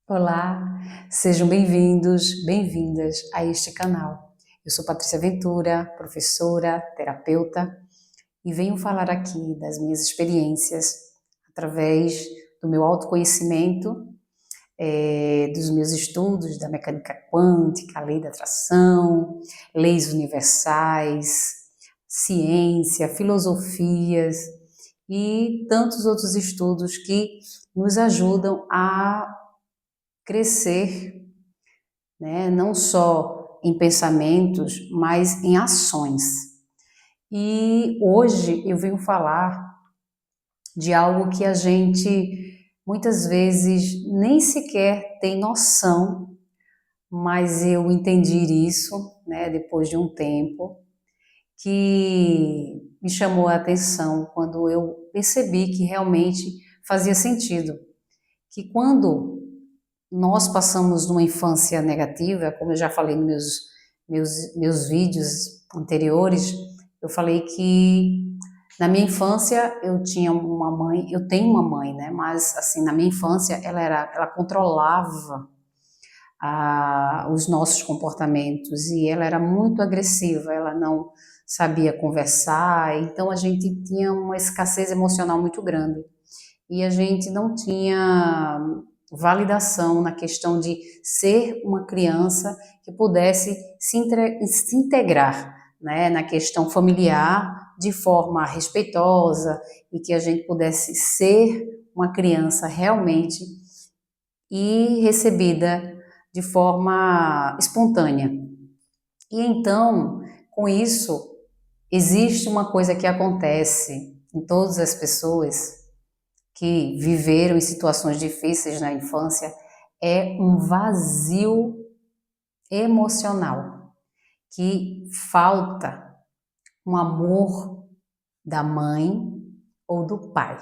Olá, sejam bem-vindos, bem-vindas a este canal. Eu sou Patrícia Ventura, professora, terapeuta, e venho falar aqui das minhas experiências através do meu autoconhecimento, dos meus estudos da mecânica quântica, lei da atração, leis universais, ciência, filosofias e tantos outros estudos que nos ajudam a crescer, né? Não só em pensamentos, mas em ações. E hoje eu venho falar de algo que a gente muitas vezes nem sequer tem noção, mas eu entendi isso, né, depois de um tempo, que me chamou a atenção quando eu percebi que realmente fazia sentido, que quando nós passamos numa infância negativa, como eu já falei nos meus vídeos anteriores, eu falei que na minha infância eu tinha uma mãe, eu tenho uma mãe, né? Mas assim, na minha infância ela controlava os nossos comportamentos e ela era muito agressiva, ela não sabia conversar, então a gente tinha uma escassez emocional muito grande e a gente não tinha validação na questão de ser uma criança que pudesse se integrar, né, na questão familiar de forma respeitosa e que a gente pudesse ser uma criança realmente e recebida de forma espontânea. E então, com isso, existe uma coisa que acontece em todas as pessoas que viveram em situações difíceis na infância, é um vazio emocional, que falta um amor da mãe ou do pai.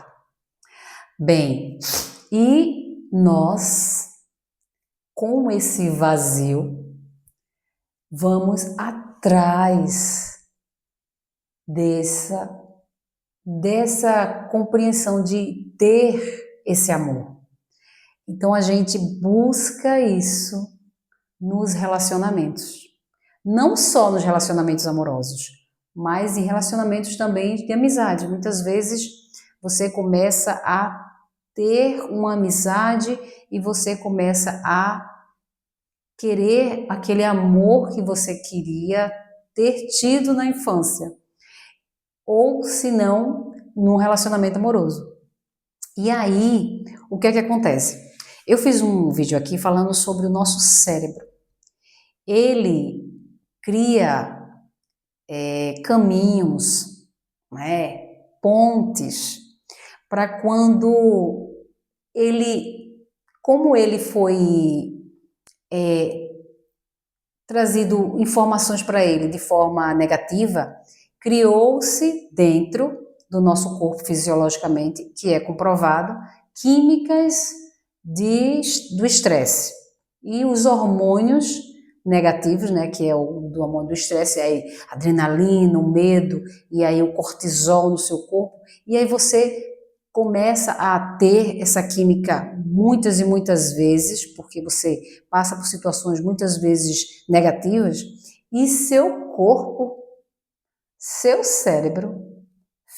Bem, e nós, com esse vazio, vamos atrás dessa compreensão de ter esse amor. Então a gente busca isso nos relacionamentos. Não só nos relacionamentos amorosos, mas em relacionamentos também de amizade. Muitas vezes você começa a ter uma amizade e você começa a querer aquele amor que você queria ter tido na infância. Ou, se não, num relacionamento amoroso. E aí, o que é que acontece? Eu fiz um vídeo aqui falando sobre o nosso cérebro. Ele cria caminhos, né, pontes, para quando ele, como ele foi trazido informações para ele de forma negativa, criou-se dentro do nosso corpo fisiologicamente, que é comprovado, químicas do estresse. E os hormônios negativos, né, que é o do hormônio do estresse, é a adrenalina, o medo, e aí o cortisol no seu corpo, e aí você começa a ter essa química muitas e muitas vezes, porque você passa por situações muitas vezes negativas, e seu corpo, seu cérebro,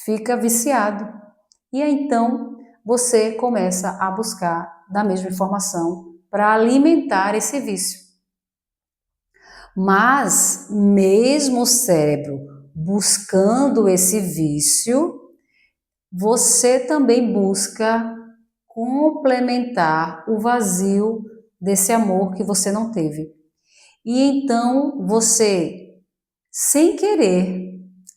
fica viciado. E aí, então você começa a buscar da mesma informação para alimentar esse vício. Mas, mesmo o cérebro buscando esse vício, você também busca complementar o vazio desse amor que você não teve. E então você, sem querer,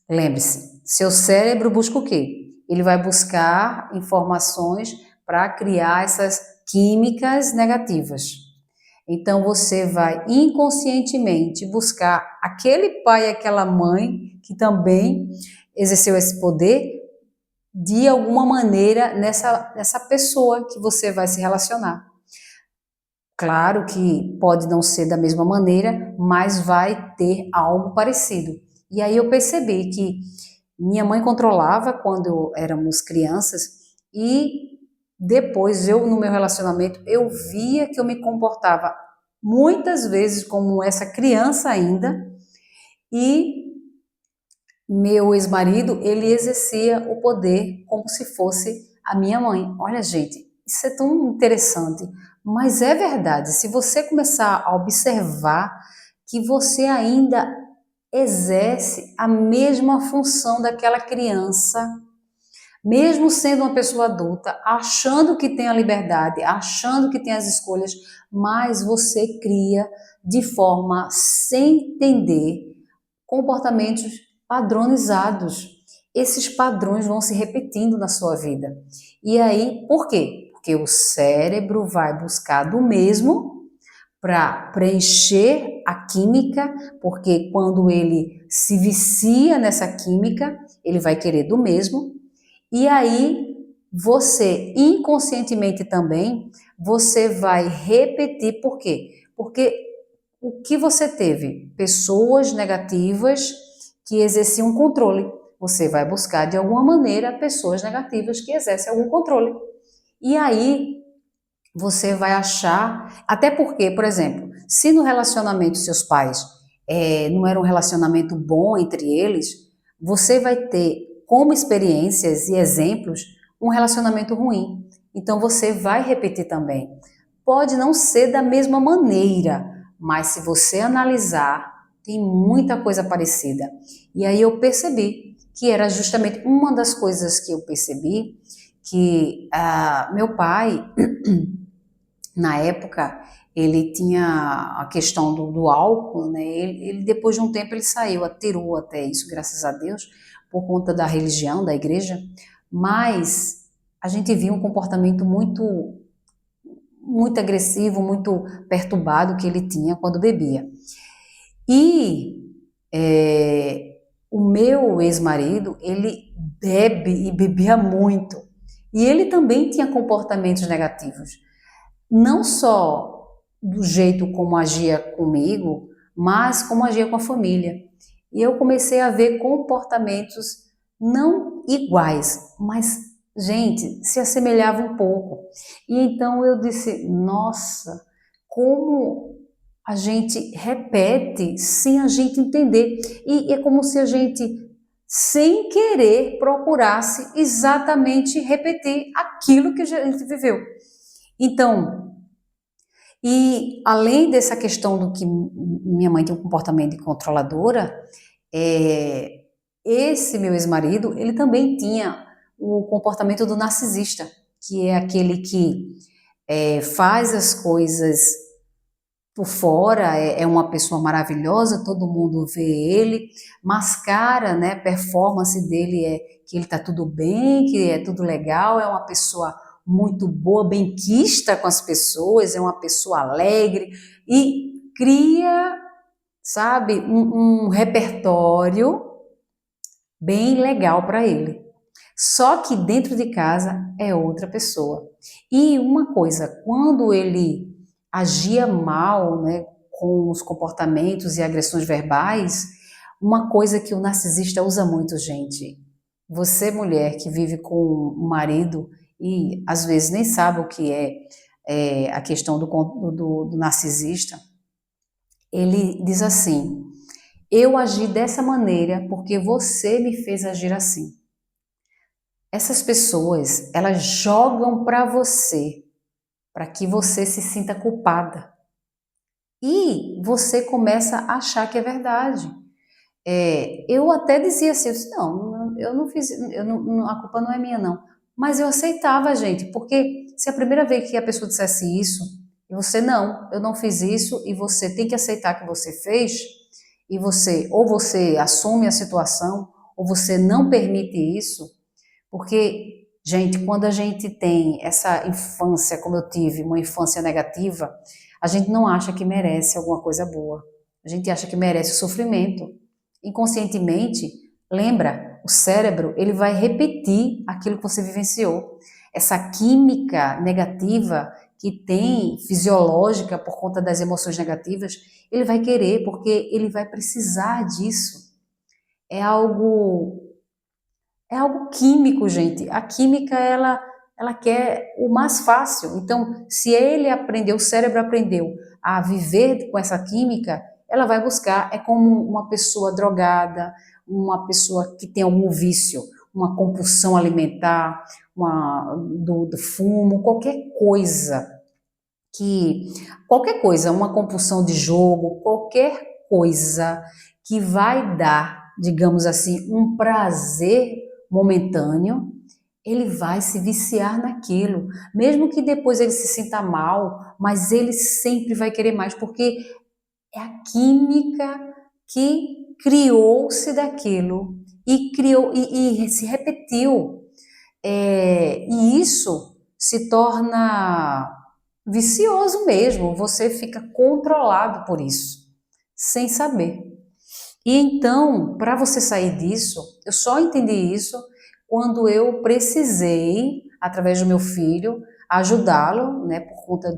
lembre-se, seu cérebro busca o quê? Ele vai buscar informações para criar essas químicas negativas. Então você vai inconscientemente buscar aquele pai e aquela mãe que também exerceu esse poder de alguma maneira nessa pessoa que você vai se relacionar. Claro que pode não ser da mesma maneira, mas vai ter algo parecido. E aí eu percebi que minha mãe controlava quando éramos crianças e depois eu no meu relacionamento, eu via que eu me comportava muitas vezes como essa criança ainda, e meu ex-marido, ele exercia o poder como se fosse a minha mãe. Olha, gente, isso é tão interessante, mas é verdade. Se você começar a observar que você ainda exerce a mesma função daquela criança, mesmo sendo uma pessoa adulta, achando que tem a liberdade, achando que tem as escolhas, mas você cria de forma sem entender comportamentos padronizados. Esses padrões vão se repetindo na sua vida. E aí, por quê? Porque o cérebro vai buscar do mesmo para preencher a química, porque quando ele se vicia nessa química, ele vai querer do mesmo. E aí, você inconscientemente também, você vai repetir. Por quê? Porque o que você teve? Pessoas negativas que exerciam controle. Você vai buscar de alguma maneira pessoas negativas que exercem algum controle. E aí você vai achar, até porque, por exemplo, se no relacionamento seus pais não era um relacionamento bom entre eles, você vai ter como experiências e exemplos um relacionamento ruim. Então você vai repetir também. Pode não ser da mesma maneira, mas se você analisar, tem muita coisa parecida. E aí eu percebi que era justamente uma das coisas que eu percebi, que meu pai, na época, ele tinha a questão do álcool, né? Ele, depois de um tempo, ele saiu, tirou até isso, graças a Deus, por conta da religião, da igreja, mas a gente viu um comportamento muito agressivo, muito perturbado que ele tinha quando bebia. E o meu ex-marido, ele bebe e bebia muito. E ele também tinha comportamentos negativos. Não só do jeito como agia comigo, mas como agia com a família. E eu comecei a ver comportamentos não iguais, mas, gente, se assemelhavam um pouco. E então eu disse, nossa, como a gente repete sem a gente entender. E é como se a gente, sem querer, procurasse exatamente repetir aquilo que a gente viveu. Então, e além dessa questão do que minha mãe tem um comportamento de controladora, esse meu ex-marido, ele também tinha o comportamento do narcisista, que é aquele que faz as coisas por fora, é uma pessoa maravilhosa, todo mundo vê ele, mascara, né, a performance dele é que ele está tudo bem, que é tudo legal, é uma pessoa muito boa, benquista com as pessoas, é uma pessoa alegre e cria, sabe, um repertório bem legal para ele. Só que dentro de casa é outra pessoa. E uma coisa, quando ele agia mal, né, com os comportamentos e agressões verbais, uma coisa que o narcisista usa muito, gente. Você, mulher que vive com um marido e às vezes nem sabe o que é a questão do narcisista, ele diz assim: eu agi dessa maneira porque você me fez agir assim. Essas pessoas, elas jogam para você, para que você se sinta culpada. E você começa a achar que é verdade. Eu até dizia assim, eu disse, não, eu não fiz, a culpa não é minha não. Mas eu aceitava, gente, porque se a primeira vez que a pessoa dissesse isso, e você não, eu não fiz isso, e você tem que aceitar que você fez, e você, ou você assume a situação, ou você não permite isso, porque, gente, quando a gente tem essa infância, como eu tive, uma infância negativa, a gente não acha que merece alguma coisa boa. A gente acha que merece o sofrimento. Inconscientemente, lembra, o cérebro, ele vai repetir aquilo que você vivenciou. Essa química negativa que tem, fisiológica, por conta das emoções negativas, ele vai querer, porque ele vai precisar disso. É algo químico, gente. A química, ela ela quer o mais fácil. Então, se ele aprendeu, o cérebro aprendeu a viver com essa química, ela vai buscar, é como uma pessoa drogada, uma pessoa que tem algum vício, uma compulsão alimentar, do fumo, qualquer coisa, uma compulsão de jogo, qualquer coisa que vai dar, digamos assim, um prazer momentâneo, ele vai se viciar naquilo, mesmo que depois ele se sinta mal, mas ele sempre vai querer mais, porque é a química que criou-se daquilo e criou e se repetiu. E isso se torna vicioso mesmo, você fica controlado por isso, sem saber. E então, para você sair disso, eu só entendi isso quando eu precisei, através do meu filho, ajudá-lo, né, por conta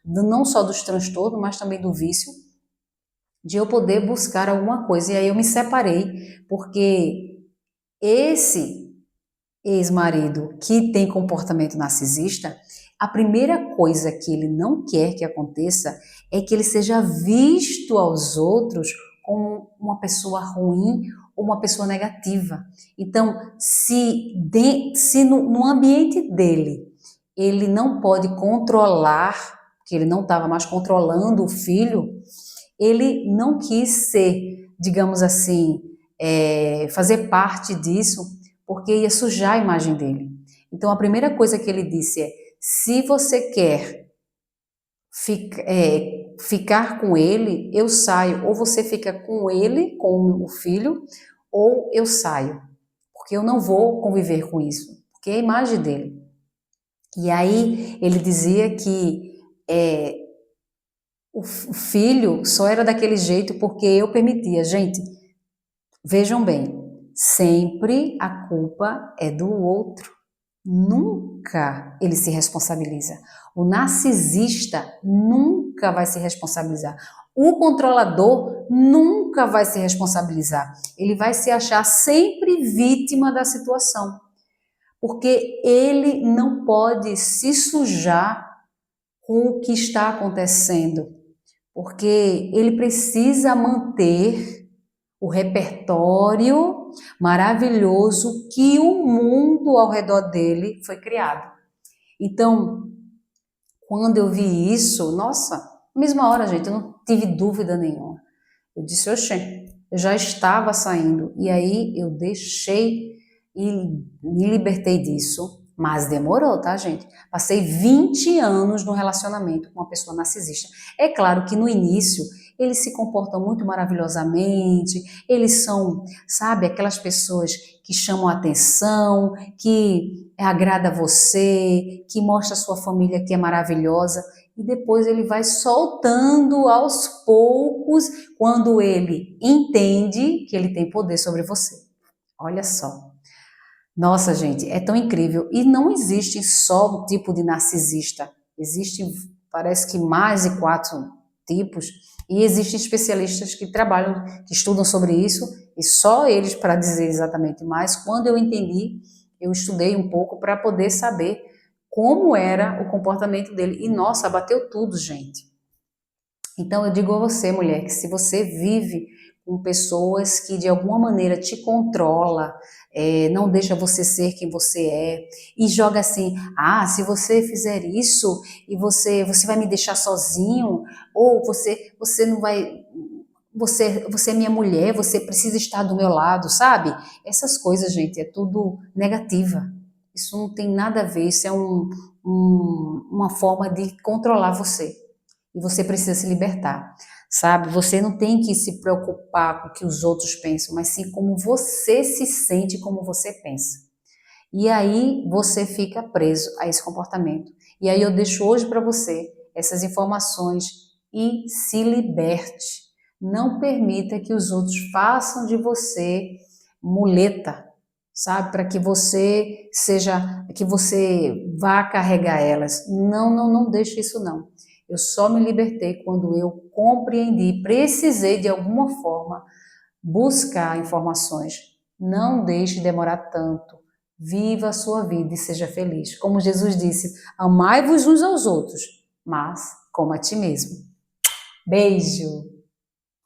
não só dos transtornos, mas também do vício, de eu poder buscar alguma coisa. E aí eu me separei, porque esse ex-marido que tem comportamento narcisista, a primeira coisa que ele não quer que aconteça é que ele seja visto aos outros como uma pessoa ruim ou uma pessoa negativa. Então, se no ambiente dele ele não pode controlar, que ele não estava mais controlando o filho, ele não quis ser, digamos assim, fazer parte disso, porque ia sujar a imagem dele. Então, a primeira coisa que ele disse é: se você quer ficar com ele, eu saio. Ou você fica com ele, com o filho, ou eu saio. Porque eu não vou conviver com isso. Porque é a imagem dele. E aí ele dizia que o filho só era daquele jeito porque eu permitia. Gente, vejam bem, sempre a culpa é do outro. Nunca ele se responsabiliza. O narcisista nunca vai se responsabilizar. O controlador nunca vai se responsabilizar. Ele vai se achar sempre vítima da situação, porque ele não pode se sujar com o que está acontecendo, porque ele precisa manter o repertório maravilhoso que o mundo ao redor dele foi criado. Então, quando eu vi isso, nossa, mesma hora, gente, eu não tive dúvida nenhuma. Eu disse, oxê, eu já estava saindo, e aí eu deixei e me libertei disso, mas demorou, tá, gente? Passei 20 anos no relacionamento com uma pessoa narcisista. É claro que no início eles se comportam muito maravilhosamente, eles são, sabe, aquelas pessoas que chamam a atenção, que agrada você, que mostra a sua família que é maravilhosa, e depois ele vai soltando aos poucos quando ele entende que ele tem poder sobre você. Olha só. Nossa, gente, é tão incrível. E não existe só um tipo de narcisista. Existem, parece que mais de 4 tipos. E existem especialistas que trabalham, que estudam sobre isso, e só eles para dizer exatamente. Mas quando eu entendi, eu estudei um pouco para poder saber como era o comportamento dele. E nossa, bateu tudo, gente. Então eu digo a você, mulher, que se você vive com pessoas que de alguma maneira te controla, não deixa você ser quem você é, e joga assim, se você fizer isso, e você vai me deixar sozinho, ou você não vai, você é minha mulher, você precisa estar do meu lado, sabe? Essas coisas, gente, é tudo negativa. Isso não tem nada a ver, isso é uma forma de controlar você. E você precisa se libertar, sabe? Você não tem que se preocupar com o que os outros pensam, mas sim como você se sente, como você pensa. E aí você fica preso a esse comportamento. E aí eu deixo hoje para você essas informações e se liberte. Não permita que os outros façam de você muleta, sabe? Para que que você vá carregar elas. Não, não, não deixe isso não. Eu só me libertei quando eu compreendi, precisei de alguma forma buscar informações. Não deixe demorar tanto. Viva a sua vida e seja feliz. Como Jesus disse, amai-vos uns aos outros, mas como a ti mesmo. Beijo!